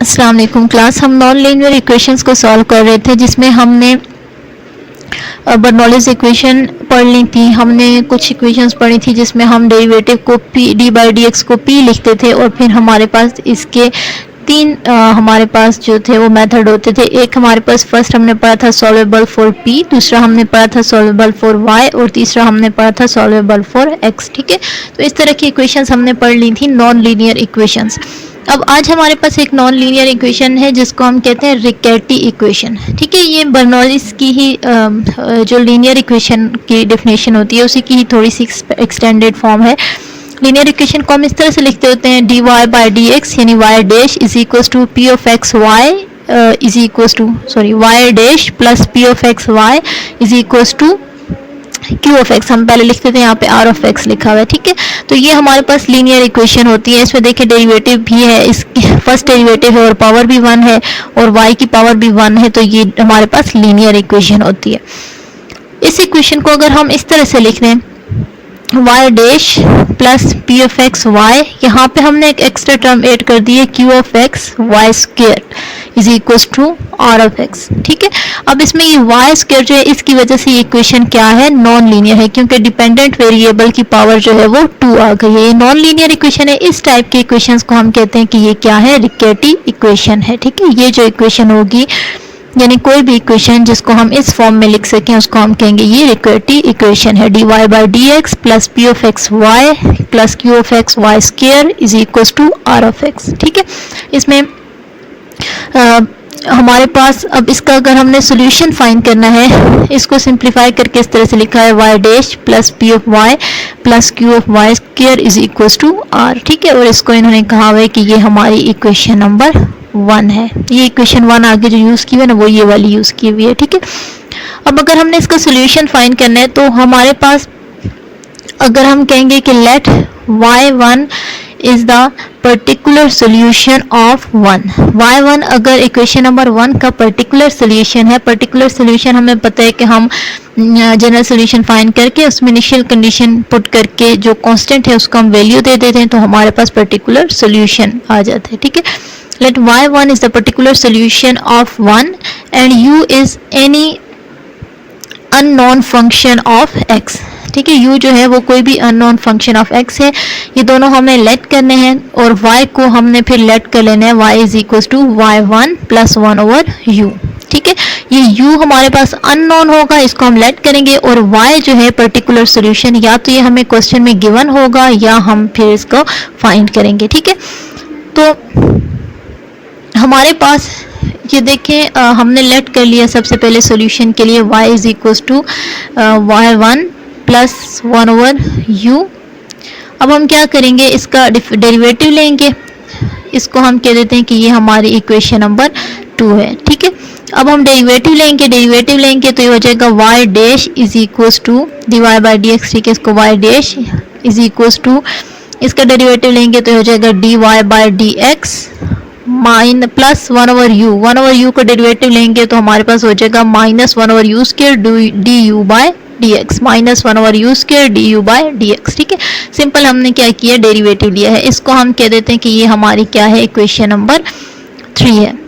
अस्सलाम वालेकुम क्लास। हम नॉन लीनियर इक्वेशंस को सॉल्व कर रहे थे जिसमें हमने बर्नौलीज इक्वेशन पढ़ ली थी। हमने कुछ इक्वेशंस पढ़ी थी जिसमें हम डेरिवेटिव को p D by D x को p लिखते थे और फिर हमारे पास इसके तीन हमारे पास जो थे वो मेथड होते थे। एक हमारे पास फर्स्ट हमने पढ़ा था सॉल्वेबल फॉर p, दूसरा हमने पढ़ा था सॉल्वेबल फॉर y और तीसरा हमने पढ़ा था सॉल्वेबल फॉर x। ठीक है, तो इस तरह की इक्वेशंस हमने पढ़ ली थी, नॉन लीनियर इक्वेशंस। अब आज हमारे पास एक नॉन लीनियर इक्वेशन है जिसको हम कहते हैं रिकेटी इक्वेशन। ठीक है, ये बर्नौलीज की ही जो लीनियर इक्वेशन की डेफिनेशन होती है उसी की ही थोड़ी सी एक्सटेंडेड फॉर्म है। लीनियर इक्वेशन को हम इस तरह से लिखते होते हैं D Y by D X यानी Y dash is equal to P of X Y is equal to Y dash plus P of X Y is equal to Q of X. हम पहले लिखते थे, यहाँ पे आर ऑफ एक्स लिखा हुआ है। ठीक है, तो ये हमारे पास लीनियर इक्वेशन होती है। इसमें देखिए डेरिवेटिव भी है, इसकी फर्स्ट डेरिवेटिव है और पावर भी 1 है और y की पावर भी 1 है, तो ये हमारे पास लीनियर इक्वेशन होती है। इस इक्वेशन को अगर हम इस तरह से लिख दें y dash plus P of X Y, यहाँ पे हमने एक एक्स्ट्रा टर्म ऐड कर दी है Q of X Y square is equal to R of X. ठीक है, अब इसमें ये वाई स्क्वायर जो है इसकी वजह से ये इक्वेशन क्या है, नॉन लीनियर है, क्योंकि डिपेंडेंट वेरिएबल की पावर जो है वो 2 आ गई है। ये नॉन लीनियर इक्वेशन है। इस टाइप के इक्वेशंस को हम कहते हैं कि ये क्या है, रिकेटी इक्वेशन है। ठीक है, ये जो इक्वेशन होगी यानी कोई भी इक्वेशन जिसको हम इस फॉर्म में लिख सकें उसको हम कहेंगे ये रिकेटी इक्वेशन है। D Y by D X plus P of X Y plus Q of X Y square is equal to R of X. ठीक है, इसमें हमारे पास अब इसका अगर हमने सोल्यूशन फाइंड करना है, इसको सिंप्लीफाई करके इस तरह से लिखा है Y dash plus P of Y plus Q of Y square is equal to R. ठीक है, और इसको इन्होंने कहा हुआ है कि ये हमारी इक्वेशन नंबर 1 है। ये इक्वेशन 1 आगे जो यूज़ की हुई है ना वो ये वाली यूज़ की हुई है। ठीक है, अब अगर हमने इसका सोल्यूशन फाइंड करना है तो हमारे पास अगर हम कहेंगे कि let y1 is the particular solution of 1, y1 अगर इक्वेशन नंबर 1 का पर्टिकुलर सोल्यूशन है, पर्टिकुलर सोल्यूशन हमें पता है कि हम जनरल सोल्यूशन फाइंड करके उसमें इनिशियल कंडीशन पुट करके जो कांस्टेंट है उसको हम वैल्यू दे देते हैं तो हमारे पास पर्टिकुलर सोल्यूशन आ जाता है। ठीक है, let y1 is the particular solution of 1 and u is any unknown function of x। ठीक है, u जो है वो कोई भी unknown function of x है। ये दोनों हमें लेट करने हैं और y को हमने फिर लेट कर लेना है, y is equals to y1 plus 1 over u। ठीक है, ये u हमारे पास unknown होगा, इसको हम लेट करेंगे और y जो है पर्टिकुलर सोल्यूशन या तो ये हमें क्वेश्चन में गिवन होगा या हम फिर इसको फाइंड करेंगे। ठीक है, तो हमारे पास ये देखें हमने लेट कर लिया सबसे पहले सॉल्यूशन के लिए y is equal to y1 plus 1 over u। अब हम क्या करेंगे, इसका डेरिवेटिव लेंगे, इसको हम कह देते हैं कि ये हमारी इक्वेशन नंबर 2 है। ठीक है, अब हम डेरिवेटिव लेंगे तो ये हो जाएगा y dash is equal to D Y by D X. ठीक है, इसको y dash is equal to, इसका डेरिवेटिव लेंगे तो हो जाएगा D Y by D X minus plus 1 over U का डेरिवेटिव लेंगे तो हमारे पास हो जाएगा minus 1 over U square D U by D X, minus 1 over U square D U by D X. ठीक है, सिंपल हमने क्या किया, डेरिवेटिव लिया है। इसको हम कह देते हैं कि ये हमारी क्या है, इक्वेशन नंबर 3 है।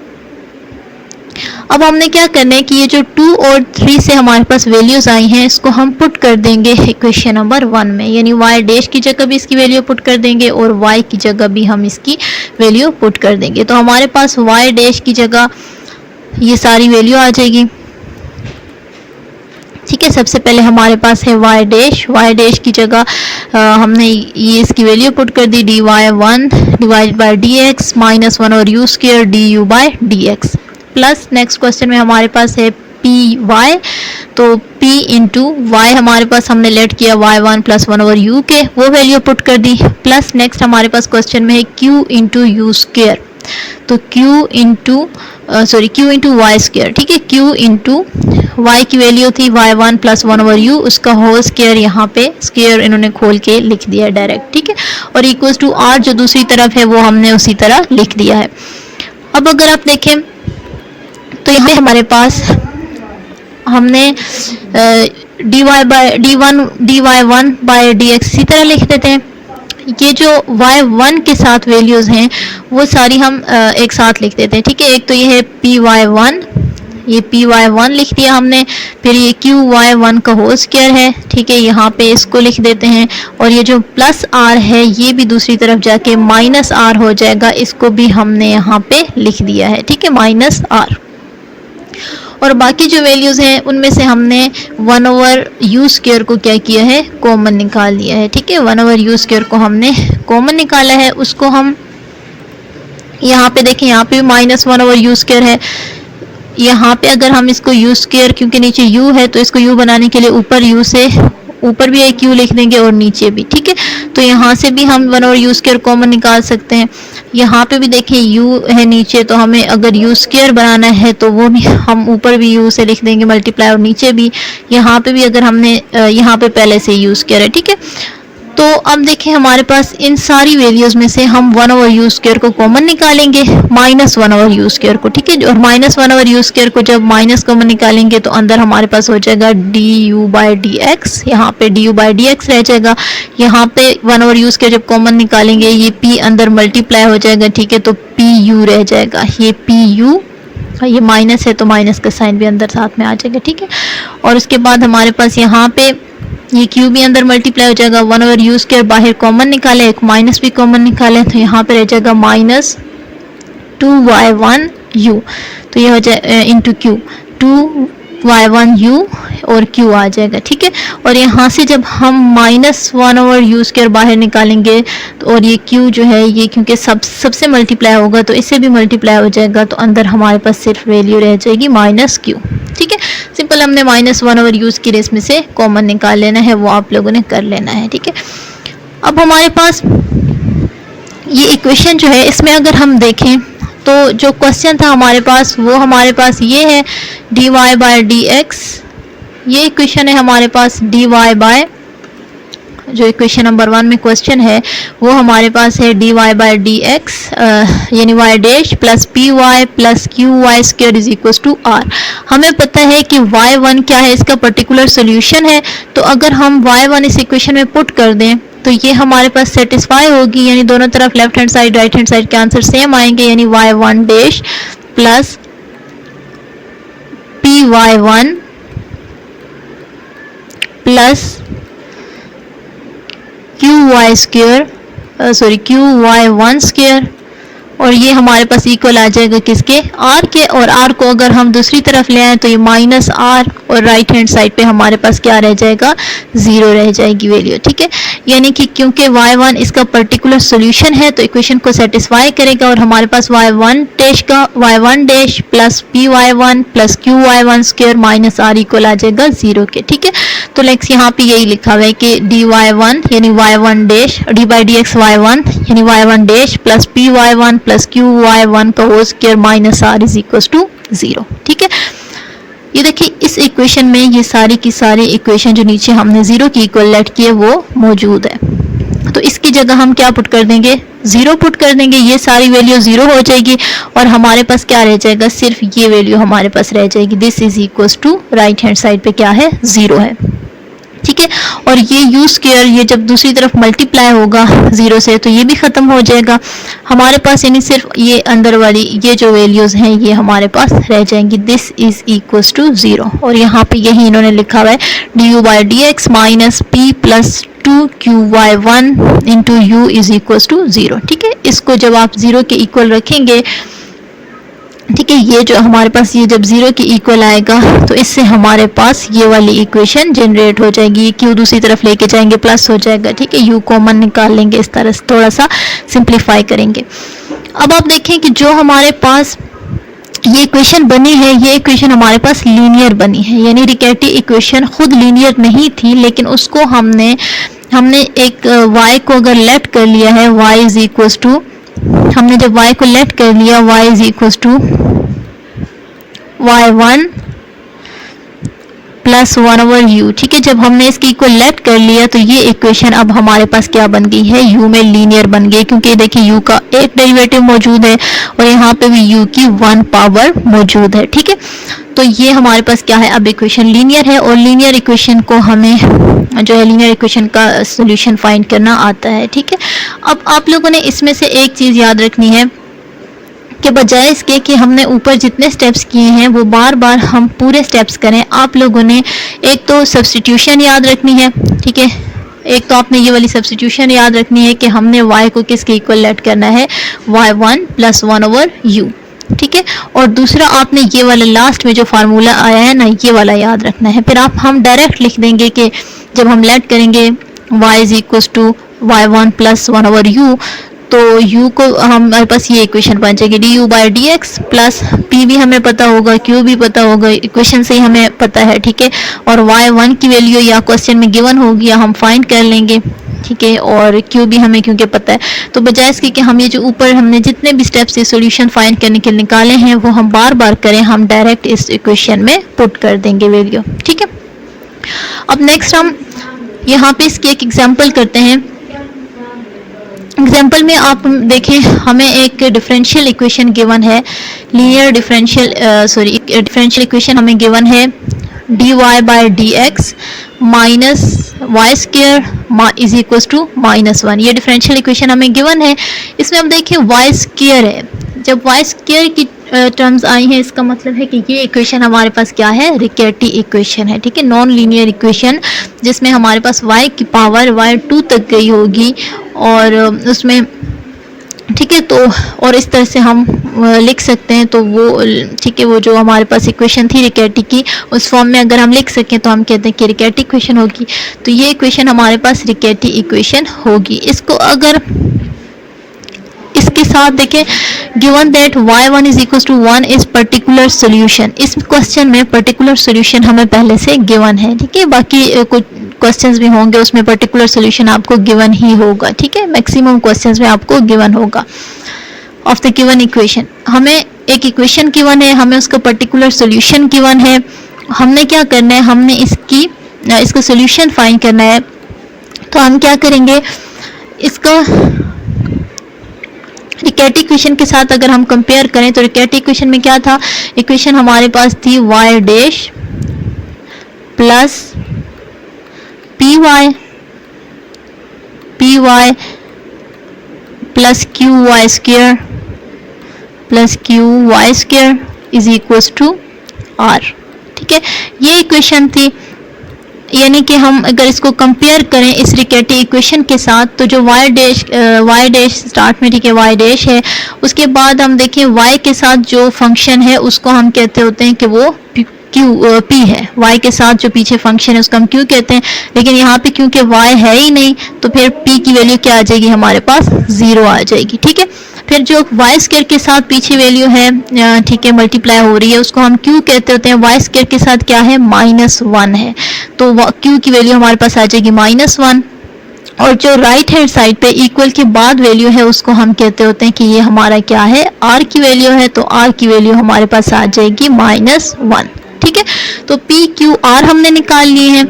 अब हमने क्या करना है कि ये जो 2 और 3 से हमारे पास वैल्यूज आई हैं इसको हम पुट कर देंगे इक्वेशन नंबर 1 में, यानी y डैश की जगह भी इसकी वैल्यू पुट कर देंगे और y की जगह भी हम इसकी वैल्यू पुट कर देंगे। तो हमारे पास y डैश की जगह ये सारी वैल्यू आ जाएगी। ठीक है, सबसे पहले हमारे पास है y डैश की जगह हमने ये इसकी वैल्यू पुट कर दी dy 1 divide by D X minus 1 और u square D you by D X plus next question में हमारे पास है पी वाई, तो p इंटू वाई हमारे पास हमने लेट किया y1 प्लस 1 ओवर u के, वो वैल्यू पुट कर दी। प्लस नेक्स्ट हमारे पास क्वेश्चन में है q इंटू यू स्क्वायर, तो q इंटू वाई स्क्वायर। ठीक है, q इंटू y की वैल्यू थी y1 प्लस 1 ओवर u, उसका होल स्क्वायर यहाँ पे स्क्वायर इन्होंने खोल के लिख दिया डायरेक्ट। ठीक है, और इक्वल्स टू r जो दूसरी तरफ है वो हमने उसी तरह लिख दिया है। अब अगर आप देखें तो यहाँ हमारे पास हमने dy1 बाई डी एक्स इसी तरह लिख देते हैं। ये जो y1 के साथ वैल्यूज हैं वो सारी हम एक साथ लिख देते हैं, ठीक है। एक तो ये है py1, ये py1 लिख दिया हमने, फिर ये qy1 का होल स्क्वायर है, ठीक है, यहाँ पे इसको लिख देते हैं। और ये जो प्लस r है ये भी दूसरी तरफ जाके माइनस r हो जाएगा, इसको भी हमने यहाँ पे लिख दिया है, ठीक है, माइनस r। और बाकी जो वैल्यूज हैं उनमें से हमने 1/u स्क्वायर को क्या किया है, कॉमन निकाल लिया है, ठीक है। 1/u स्क्वायर को हमने कॉमन निकाला है, उसको हम यहाँ पे देखें, यहाँ पे भी -1/u स्क्वायर है। यहाँ पे अगर हम इसको u स्क्वायर, क्योंकि नीचे u है तो इसको u बनाने के लिए ऊपर u से ऊपर भी एक u लिख देंगे और नीचे भी, ठीक है। तो यहाँ से भी हम 1/u स्क्वायर कॉमन निकाल सकते हैं। यहाँ पे भी देखें u है नीचे, तो हमें अगर u स्क्वायर बनाना है तो वो भी हम ऊपर भी u से लिख देंगे मल्टीप्लाई, और नीचे भी। यहाँ पे भी अगर हमने यहाँ पे पहले से u स्क्वायर है, ठीक है। तो अब देखें हमारे पास इन सारी वैल्यूज में से हम 1/u स्क्वायर को कॉमन निकालेंगे, -1/u स्क्वायर को, ठीक है। और -1/u स्क्वायर को जब माइनस कॉमन निकालेंगे तो अंदर हमारे पास हो जाएगा du/dx, यहाँ पे du/dx रह जाएगा। यहाँ पे 1/u स्क्वायर जब कॉमन निकालेंगे ये p अंदर मल्टीप्लाई हो जाएगा, ठीक है, तो pu रह जाएगा, ये pu, ये माइनस है तो माइनस का साइन भी अंदर साथ में आ जाएगा, ठीक है। और उसके बाद हमारे पास यहाँ पे ये q भी अंदर मल्टीप्लाई हो जाएगा, 1/u स्क्वायर बाहर कॉमन निकाले, एक माइनस भी कॉमन निकाले, तो यहाँ पे रह जाएगा -2y1u, तो ये हो जाए इंटू q, 2y1u और q आ जाएगा, ठीक है। और यहाँ से जब हम -1/u स्क्वायर बाहर निकालेंगे तो और ये q जो है ये क्योंकि सबसे मल्टीप्लाई होगा तो इससे भी मल्टीप्लाई हो जाएगा, तो अंदर हमारे पास सिर्फ वैल्यू रह जाएगी -q, ठीक है। सिंपल हमने -1/u की रेस में से कॉमन निकाल लेना है, वो आप लोगों ने कर लेना है, ठीक है। अब हमारे पास ये इक्वेशन जो है इसमें अगर हम देखें तो जो क्वेश्चन था हमारे पास वो हमारे पास ये है dy/dx, ये इक्वेशन है हमारे पास dy जो इक्वेशन नंबर 1 में क्वेश्चन है वो हमारे पास है dy/dx यानी y dash plus py plus qy square is equal to r। हमें पता है कि y1 क्या है, इसका पर्टिकुलर सोल्यूशन है, तो अगर हम y1 इस इक्वेशन में पुट कर दें तो ये हमारे पास सेटिस्फाई होगी, यानी दोनों तरफ left hand side right hand side के आंसर सेम आएंगे, यानी y1 dash plus py1 plus qy square qy1 square, और ये हमारे पास इक्वल आ जाएगा किसके, r के। और r को अगर हम दूसरी तरफ ले आए तो ये -r और राइट हैंड साइड पे हमारे पास क्या रह जाएगा, 0 रह जाएगी वैल्यू, ठीक है। यानी कि क्योंकि y1 इसका पर्टिकुलर सॉल्यूशन है तो इक्वेशन को सेटिस्फाई करेगा, और हमारे पास y1 dash plus py1 plus qy1 square minus r equal आ जाएगा 0 के, ठीक है। तो लेट्स यहाँ पे यही लिखा हुआ है कि dy1 यानी y1 डैश d/dx y1 यानी y1 dash plus py1 plus qy1 का whole square minus r is equal to 0, ठीक है। ये देखिए इस इक्वेशन में ये सारी की सारी इक्वेशन जो नीचे हमने 0 की इक्वल लेट की है वो मौजूद है, तो इसकी जगह हम क्या पुट कर देंगे, 0 पुट कर देंगे, ये सारी वैल्यू 0 हो जाएगी और हमारे पास क्या रह जाएगा, सिर्फ ये वैल्यू हमारे पास रह जाएगी, this is equal to right hand side पे क्या है, 0 है, ठीक है। और ये u स्क्वायर ये जब दूसरी तरफ मल्टीप्लाई होगा 0 से तो ये भी ख़त्म हो जाएगा हमारे पास, यानी सिर्फ ये अंदर वाली ये जो वैल्यूज़ हैं ये हमारे पास रह जाएंगी, दिस इज इक्वल्स टू 0। और यहाँ पे यही इन्होंने लिखा हुआ है du/dx minus p plus 2qy1 into u is equals to 0, ठीक है। इसको जब आप 0 के इक्वल रखेंगे, ठीक है, ये जो हमारे पास ये जब 0 के इक्वल आएगा तो इससे हमारे पास ये वाली इक्वेशन जनरेट हो जाएगी, q दूसरी तरफ लेके जाएंगे प्लस हो जाएगा, ठीक है, u कॉमन निकाल लेंगे, इस तरह से थोड़ा सा सिंप्लीफाई करेंगे। अब आप देखें कि जो हमारे पास ये इक्वेशन बनी है ये इक्वेशन हमारे पास लीनियर बनी है, यानी रिकैटी इक्वेशन खुद लीनियर नहीं थी, लेकिन उसको हमने एक y को अगर लेट कर लिया है, y इज इक्वल टू, हमने जब y को लेट कर लिया y is equal to y1 plus 1/u। ठीक है, जब हमने इसकी इक्वल लेट कर लिया तो ये इक्वेशन अब हमारे पास क्या बन गई है, u में लीनियर बन गई, क्योंकि देखिए u का एक डेरिवेटिव मौजूद है और यहाँ पे भी u की 1 पावर मौजूद है। ठीक है, तो ये हमारे पास क्या है, अब इक्वेशन लीनियर है और लीनियर इक्वेशन को हमें जो है लीनियर इक्वेशन का सोल्यूशन फाइंड करना आता है। ठीक है, अब आप लोगों ने इसमें से एक चीज़ याद रखनी है कि बजाय इसके कि हमने ऊपर जितने स्टेप्स किए हैं वो बार बार हम पूरे स्टेप्स करें, आप लोगों ने एक तो सब्स्टिट्यूशन याद रखनी है। ठीक है, एक तो आपने ये वाली सब्स्टिट्यूशन याद रखनी है कि हमने y को किसके इक्वल लेट करना है, y1 + 1/u। ठीक है, और दूसरा आपने ये वाला लास्ट में जो फार्मूला आया है ना, ये वाला याद रखना है। फिर हम डायरेक्ट लिख देंगे कि जब हम लेट करेंगे y = y1 + 1/u, तो u को हमारे पास ये इक्वेशन बन जाएगी du/dx प्लस p भी हमें पता होगा, q भी पता होगा, इक्वेशन से ही हमें पता है। ठीक है, और y1 की वैल्यू या क्वेश्चन में गिवन होगी या हम फाइंड कर लेंगे। ठीक है, और q भी हमें क्योंकि पता है, तो बजाय इसके कि हम ये जो ऊपर हमने जितने भी स्टेप्स ये सॉल्यूशन फाइंड करने के निकाले हैं वो हम बार बार करें, हम डायरेक्ट इस इक्वेशन में पुट कर देंगे वैल्यू। ठीक है, अब नेक्स्ट हम यहाँ पे इसकी एक एग्जांपल करते हैं। एग्जाम्पल में आप देखें, हमें एक डिफरेंशियल इक्वेशन गिवन है, लीनियर डिफरेंशियल इक्वेशन हमें गिवन है dy/dx माइनस वाई स्क्र = -1। ये डिफरेंशियल इक्वेशन हमें गिवन है। इसमें हम देखें वाई स्क्र है, जब वाई स्क्र की टर्म्स आई हैं इसका मतलब है कि ये इक्वेशन हमारे पास क्या है, रिकेटी इक्वेशन है। ठीक है, नॉन लीनियर इक्वेशन जिसमें हमारे पास y की पावर y2 तक गई होगी और उसमें, ठीक है, तो और इस तरह से हम लिख सकते हैं। तो वो ठीक है, वो जो हमारे पास इक्वेशन थी रिकेटी की, उस फॉर्म में अगर हम लिख सकें तो हम कहते हैं कि रिकेटी इक्वेशन होगी। तो ये इक्वेशन हमारे पास रिकेटी इक्वेशन होगी। इसको अगर इसके साथ देखें, given that y1 = 1 is particular solution. इस क्वेश्चन में पर्टिकुलर सोल्यूशन हमें पहले से गिवन है। ठीक है, बाकी कुछ क्वेश्चंस भी होंगे उसमें पर्टिकुलर सोल्यूशन आपको गिवन ही होगा। ठीक है, मैक्सिमम क्वेश्चंस में आपको गिवन होगा ऑफ द गिवन इक्वेशन। हमें एक इक्वेशन गिवन है, हमें उसका पर्टिकुलर सोल्यूशन गिवन है। हमने क्या करना है, हमने इसका सोल्यूशन फाइंड करना है। तो हम क्या करेंगे, इसका रिकेटी इक्वेशन के साथ अगर हम कंपेयर करें तो रिकेटी इक्वेशन में क्या था, इक्वेशन हमारे पास थी y' plus py plus qy² plus qy² = r। ठीक है, ये इक्वेशन थी। यानी कि हम अगर इसको कंपेयर करें इस रिकेटी इक्वेशन के साथ, तो जो y' स्टार्ट में, ठीक है, y' है, उसके बाद हम देखें y के साथ जो फंक्शन है उसको हम कहते होते हैं कि वो p है। y के साथ जो पीछे फंक्शन है उसको हम q कहते हैं, लेकिन यहाँ पे क्योंकि y है ही नहीं तो फिर p की वैल्यू क्या आ जाएगी, हमारे पास 0 आ जाएगी। ठीक है, फिर जो y² के साथ पीछे वैल्यू है, ठीक है, मल्टीप्लाई हो रही है, उसको हम q कहते होते हैं। y² के साथ क्या है, -1 है, तो q की वैल्यू हमारे पास आ जाएगी -1। और जो राइट हैंड साइड पे इक्वल के बाद वैल्यू है उसको हम कहते होते हैं कि ये हमारा क्या है, r की वैल्यू है, तो r की वैल्यू हमारे पास आ जाएगी -1। ठीक है, तो p q r हमने निकाल लिए हैं।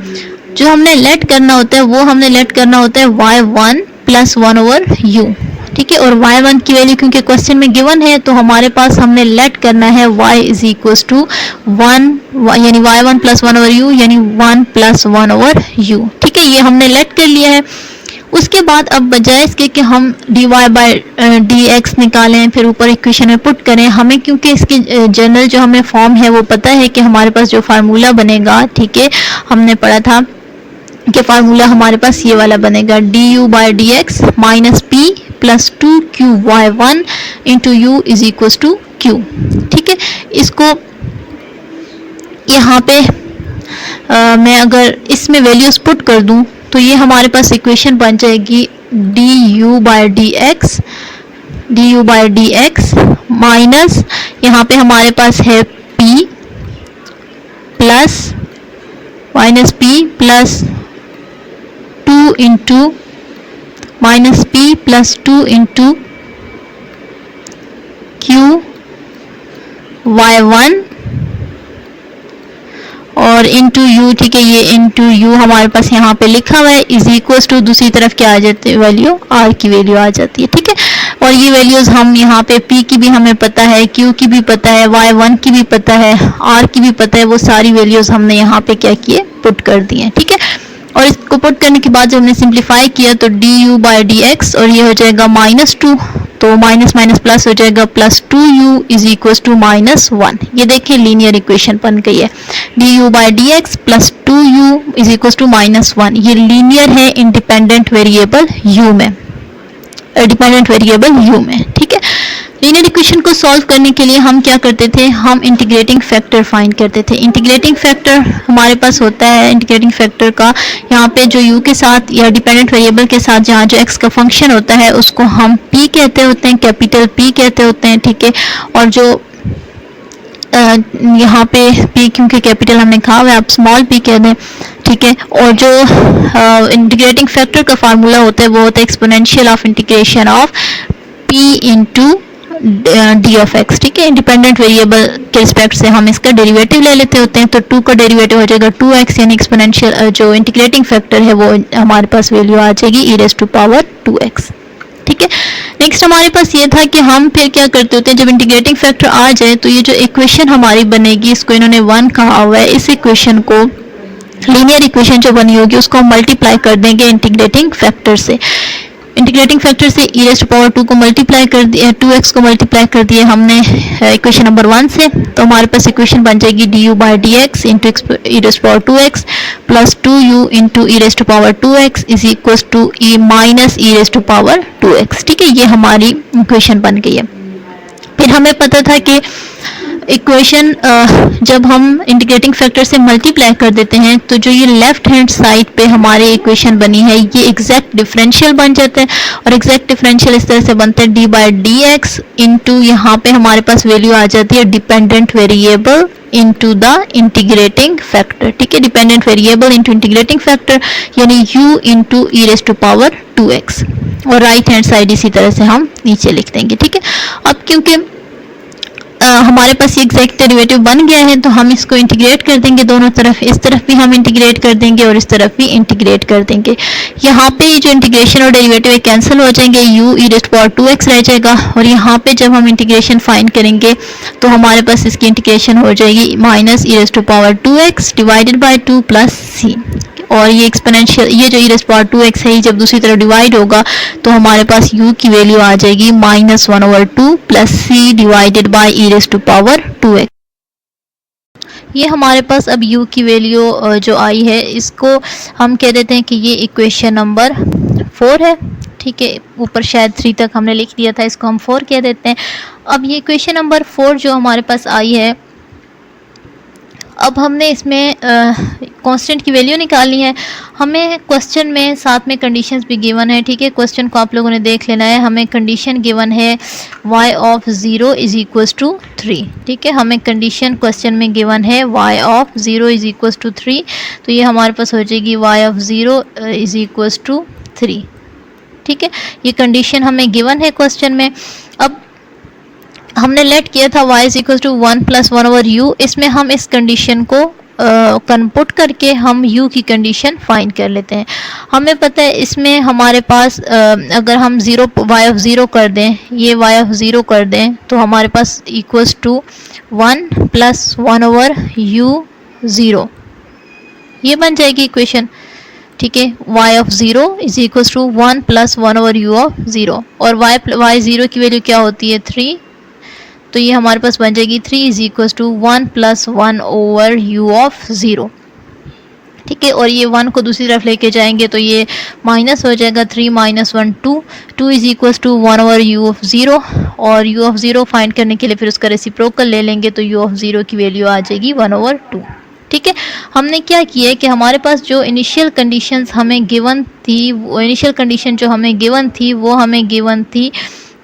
जो हमने लेट करना होता है वो हमने लेट करना होता है y1 + 1/u। ठीक है, और y1 की वैल्यू क्योंकि क्वेश्चन में गिवन है तो हमारे पास हमने लेट करना है y = 1, यानी y1 + 1/u यानी 1 + 1/u। ठीक है, ये हमने लेट कर लिया है। उसके बाद अब बजाय इसके कि हम dy/dx निकालें फिर ऊपर इक्वेशन में पुट करें, हमें क्योंकि इसकी जनरल जो हमें फॉर्म है वो पता है कि हमारे पास जो फार्मूला बनेगा, ठीक है, हमने पढ़ा था कि फार्मूला हमारे पास ये वाला बनेगा du/dx - p + 2qy1 * u = q। ठीक है, इसको यहाँ पे मैं अगर इसमें वैल्यूज पुट कर दूं तो ये हमारे पास इक्वेशन बन जाएगी du/dx माइनस यहाँ पे हमारे पास है p प्लस -p + 2 qy1 और और इनटू यू, ठीक है, ये इनटू यू हमारे पास यहाँ पे लिखा हुआ है, इज इक्वल्स टू दूसरी तरफ क्या आ जाती है वैल्यू, आर की वैल्यू आ जाती है, ठीक है। और ये वैल्यूज हम यहाँ पे पी की भी हमें पता है, क्यू की भी पता है, y1 की भी पता है, आर की भी पता है, वो सारी वैल्यूज हमने यहाँ पे क्या किए, पुट कर दिए हैं, ठीक है। और इसको पुट करने के बाद जब हमने सिंप्लीफाई किया तो du/dx और ये हो जाएगा -2, तो माइनस माइनस प्लस हो जाएगा, +2u इज इक्वल टू -1। ये देखिए लीनियर इक्वेशन बन गई है, du/dx +2u is equal to -1। ये लीनियर है इंडिपेंडेंट वेरिएबल u में, डिपेंडेंट वेरिएबल u में, ठीक है। लीनियर इक्वेशन को सॉल्व करने के लिए हम क्या करते थे, हम इंटीग्रेटिंग फैक्टर फाइंड करते थे। इंटीग्रेटिंग फैक्टर हमारे पास होता है, इंटीग्रेटिंग फैक्टर का यहाँ पे जो u के साथ या डिपेंडेंट वेरिएबल के साथ जहाँ जो x का फंक्शन होता है उसको हम p कहते होते हैं, कैपिटल P कहते होते हैं, ठीक है। और जो यहाँ पे p क्योंकि कैपिटल हमने कहा हुआ है, आप स्मॉल p कह दें, ठीक है। और जो इंटीग्रेटिंग फैक्टर का फार्मूला होता है वो होता है exponential of integration of p into D of X, ठीक है। इंडिपेंडेंट वेरिएबल के रिस्पेक्ट से हम इसका डेरिवेटिव ले लेते होते हैं, तो 2 का डेरिवेटिव हो जाएगा 2x, यानी एक्सपोनेंशियल जो इंटीग्रेटिंग फैक्टर है वो हमारे पास वैल्यू आ जाएगी e⁻²2x, ठीक है। नेक्स्ट हमारे पास ये था कि हम फिर क्या करते होते हैं, जब इंटीग्रेटिंग फैक्टर आ जाए तो ये जो इक्वेशन हमारी बनेगी, इसको इन्होंने 1 कहा हुआ है, इस इक्वेशन को लीनियर इक्वेशन जो बनी होगी उसको हम मल्टीप्लाई कर देंगे इंटीग्रेटिंग फैक्टर से। इंटीग्रेटिंग फैक्टर से e⁻² को मल्टीप्लाई कर दिया, 2x को मल्टीप्लाई कर दिया हमने इक्वेशन नंबर 1 से, तो हमारे पास इक्वेशन बन जाएगी du/dx into e⁻²x plus 2u into e⁻²x is equal to e-e⁻²x, ठीक है। ये हमारी इक्वेशन बन गई है। फिर हमें पता था कि इक्वेशन जब हम इंटीग्रेटिंग फैक्टर से मल्टीप्लाई कर देते हैं तो जो ये लेफ्ट हैंड साइड पे हमारी इक्वेशन बनी है ये एग्जैक्ट डिफरेंशियल बन जाता है, और एग्जैक्ट डिफरेंशियल इस तरह से बनता है d/dx इंटू यहाँ पे हमारे पास वैल्यू आ जाती है dependent variable into the integrating factor, ठीक है। Dependent variable into integrating factor यानी u इंटू e⁻²2x, और राइट हैंड साइड इसी तरह से हम नीचे लिख देंगे, ठीक है। अब क्योंकि हमारे पास ये एग्जैक्ट डेरिवेटिव बन गया है तो हम इसको इंटीग्रेट कर देंगे दोनों तरफ, इस तरफ भी हम इंटीग्रेट कर देंगे और इस तरफ भी इंटीग्रेट कर देंगे। यहाँ पे जो इंटीग्रेशन और डेरिवेटिव है कैंसिल हो जाएंगे, u e⁻²2x रह जाएगा, और यहाँ पे जब हम इंटीग्रेशन फाइंड करेंगे तो हमारे पास इसकी इंटीग्रेशन हो जाएगी -e⁻²2x divided by 2 plus c, और ये एक्सपोनेंशियल ये जो e⁻²2x है जब दूसरी तरफ डिवाइड होगा तो हमारे पास u की वैल्यू आ जाएगी -1/2 plus c divided by e⁻²2x। ये हमारे पास अब u की वैल्यू जो आई है इसको हम कह देते हैं कि ये इक्वेशन नंबर 4 है, ठीक है। ऊपर शायद 3 तक हमने लिख दिया था, इसको हम 4 कह देते हैं। अब ये इक्वेशन नंबर 4 जो हमारे पास आई है, अब हमने इसमें कांस्टेंट की वैल्यू निकालनी है। हमें क्वेश्चन में साथ में कंडीशंस भी गिवन है, ठीक है। क्वेश्चन को आप लोगों ने देख लेना है। हमें कंडीशन गिवन है y of 0 is equal to 3, ठीक है। हमें कंडीशन क्वेश्चन में गिवन है y of 0 is equal to 3, तो ये हमारे पास हो जाएगी y of 0 is equal to 3, ठीक है। ये कंडीशन हमें गिवन है क्वेश्चन में। अब हमने लेट किया था y is equal to 1 + 1/u, इसमें हम इस कंडीशन को कन्पुट करके हम u की कंडीशन फाइंड कर लेते हैं। हमें पता है इसमें हमारे पास अगर हम y ऑफ 0 कर दें, ये y ऑफ 0 कर दें तो हमारे पास इक्वल्स टू 1 + 1/u0, ये बन जाएगी इक्वेशन, ठीक है। y of 0 is equals to 1 + 1/u0, और y 0 की वैल्यू क्या होती है 3, तो ये हमारे पास बन जाएगी 3 इज इक्वल टू 1 + 1/u0, ठीक है। और ये 1 को दूसरी तरफ लेके जाएंगे तो ये माइनस हो जाएगा, 3 - 1 2 इज इक्वल टू 1/u0, और u ऑफ 0 फाइंड करने के लिए फिर उसका रेसिप्रोकल ले लेंगे तो u ऑफ 0 की वैल्यू आ जाएगी 1/2, ठीक है। हमने क्या किया है कि हमारे पास जो इनिशियल कंडीशंस हमें गिवन थी, वो इनिशियल कंडीशन जो हमें गिवन थी वो हमें गिवन थी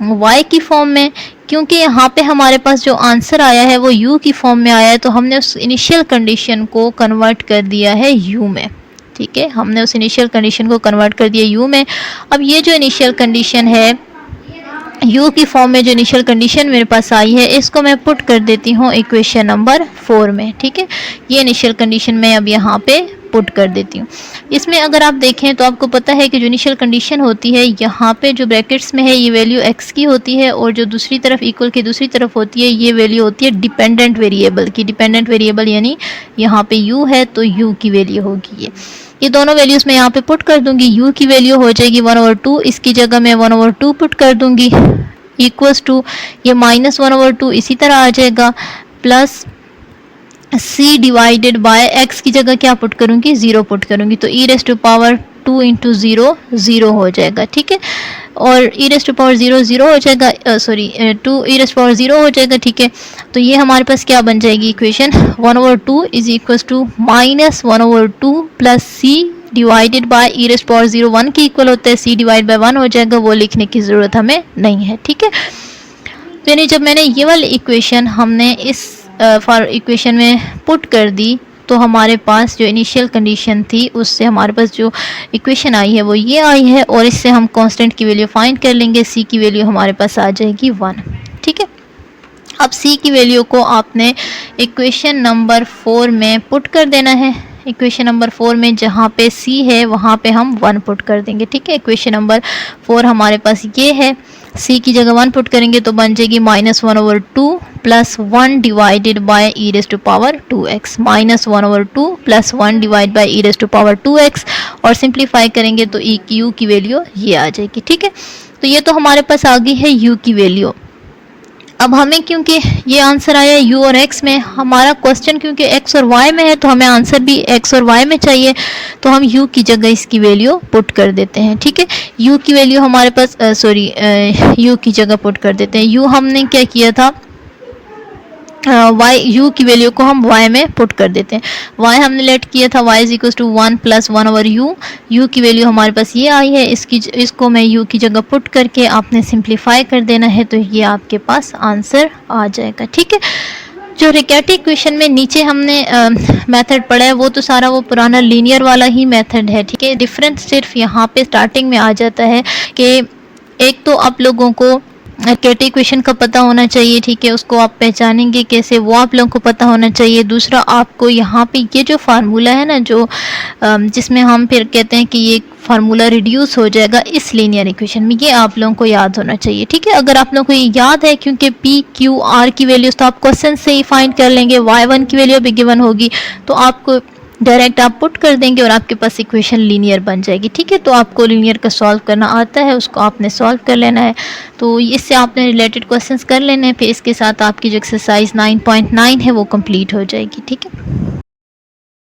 y की फॉर्म में, क्योंकि यहाँ पे हमारे पास जो आंसर आया है वो u की फॉर्म में आया है, तो हमने उस इनिशियल कंडीशन को कन्वर्ट कर दिया है u में, ठीक है। हमने उस इनिशियल कंडीशन को कन्वर्ट कर दिया u में। अब ये जो इनिशियल कंडीशन है u की फॉर्म में जो इनिशियल कंडीशन मेरे पास आई है इसको मैं पुट कर देती हूँ इक्वेशन नंबर 4 में, ठीक है। ये इनिशियल कंडीशन मैं अब यहाँ पे पुट कर देती हूँ। इसमें अगर आप देखें तो आपको पता है कि जो इनिशियल कंडीशन होती है यहाँ पे जो ब्रैकेट्स में है ये वैल्यू x की होती है, और जो दूसरी तरफ इक्वल की दूसरी तरफ होती है ये वैल्यू होती है डिपेंडेंट वेरिएबल की। डिपेंडेंट वेरिएबल यानी यहाँ पे u है तो u की वैल्यू होगी ये दोनों वैल्यूज़ मैं यहाँ पे पुट कर दूंगी। u की वैल्यू हो जाएगी 1/2, इसकी जगह मैं 1/2 पुट कर दूंगी, इक्वल्स टू ये -1/2 इसी तरह आ जाएगा, plus c divided bye x की जगह क्या पुट करूंगी, 0 पुट करूंगी, तो e⁻2 × 0 0 हो जाएगा, ठीक है। और e⁻0 0 हो जाएगा, 2 e⁻0 हो जाएगा, ठीक है। तो ये हमारे पास क्या बन जाएगी equation, 1/2 is equals to -1/2 plus c divided by e⁻0 1 के इक्वल होता है, c डिवाइड बाय 1 हो जाएगा, वो लिखने की ज़रूरत हमें नहीं है, ठीक है। तो यानी जब मैंने ये वाली इक्वेशन हमने इस फॉर इक्वेशन में पुट कर दी तो हमारे पास जो इनिशियल कंडीशन थी उससे हमारे पास जो इक्वेशन आई है वो ये आई है, और इससे हम कांस्टेंट की वैल्यू फाइंड कर लेंगे। c की वैल्यू हमारे पास आ जाएगी 1, ठीक है। अब c की वैल्यू को आपने इक्वेशन नंबर 4 में पुट कर देना है। इक्वेशन नंबर 4 में जहाँ पे c है वहाँ पे हम 1 पुट कर देंगे, ठीक है। इक्वेशन नंबर 4 हमारे पास ये है, c की जगह 1 पुट करेंगे तो बन जाएगी -1/2 plus 1 divided by e⁻2x, -1/2 plus 1 divide by e⁻2x, और सिंप्लीफाई करेंगे तो u की वैल्यू ये आ जाएगी, ठीक है। तो ये तो हमारे पास आ गई है u की वैल्यू। अब हमें क्योंकि ये आंसर आया u और x में, हमारा क्वेश्चन क्योंकि x और y में है तो हमें आंसर भी x और y में चाहिए, तो हम u की जगह इसकी वैल्यू पुट कर देते हैं, ठीक है। u की वैल्यू हमारे पास u की जगह पुट कर देते हैं। u हमने क्या किया था, u की वैल्यू को हम y में पुट कर देते हैं। y हमने लेट किया था y is equal to 1 plus 1/u। u की वैल्यू हमारे पास ये आई है, इसको मैं u की जगह पुट करके आपने सिंप्लीफाई कर देना है, तो ये आपके पास आंसर आ जाएगा, ठीक है। जो रिकैटी इक्वेशन में नीचे हमने मेथड पढ़ा है वो तो सारा वो पुराना लीनियर वाला ही मेथड है, ठीक है। डिफरेंस सिर्फ यहाँ पे स्टार्टिंग में आ जाता है कि एक तो आप लोगों को रिकैटी इक्वेशन का पता होना चाहिए, ठीक है, उसको आप पहचानेंगे कैसे वो आप लोगों को पता होना चाहिए। दूसरा आपको यहाँ पे ये जो फार्मूला है ना, जो जिसमें हम फिर कहते हैं कि ये फार्मूला रिड्यूस हो जाएगा इस लीनियर इक्वेशन में, ये आप लोगों को याद होना चाहिए, ठीक है। अगर आप लोगों को ये याद है, क्योंकि पी क्यू आर की वैल्यूज तो आप क्वेश्चन से ही फाइंड कर लेंगे, y1 की वैल्यू भी गिवन होगी तो आपको डायरेक्ट आप पुट कर देंगे और आपके पास इक्वेशन लीनियर बन जाएगी, ठीक है। तो आपको लीनियर का सॉल्व करना आता है, उसको आपने सॉल्व कर लेना है, तो इससे आपने रिलेटेड क्वेश्चंस कर लेने हैं, फिर इसके साथ आपकी जो एक्सरसाइज 9.9 है वो कंप्लीट हो जाएगी, ठीक है।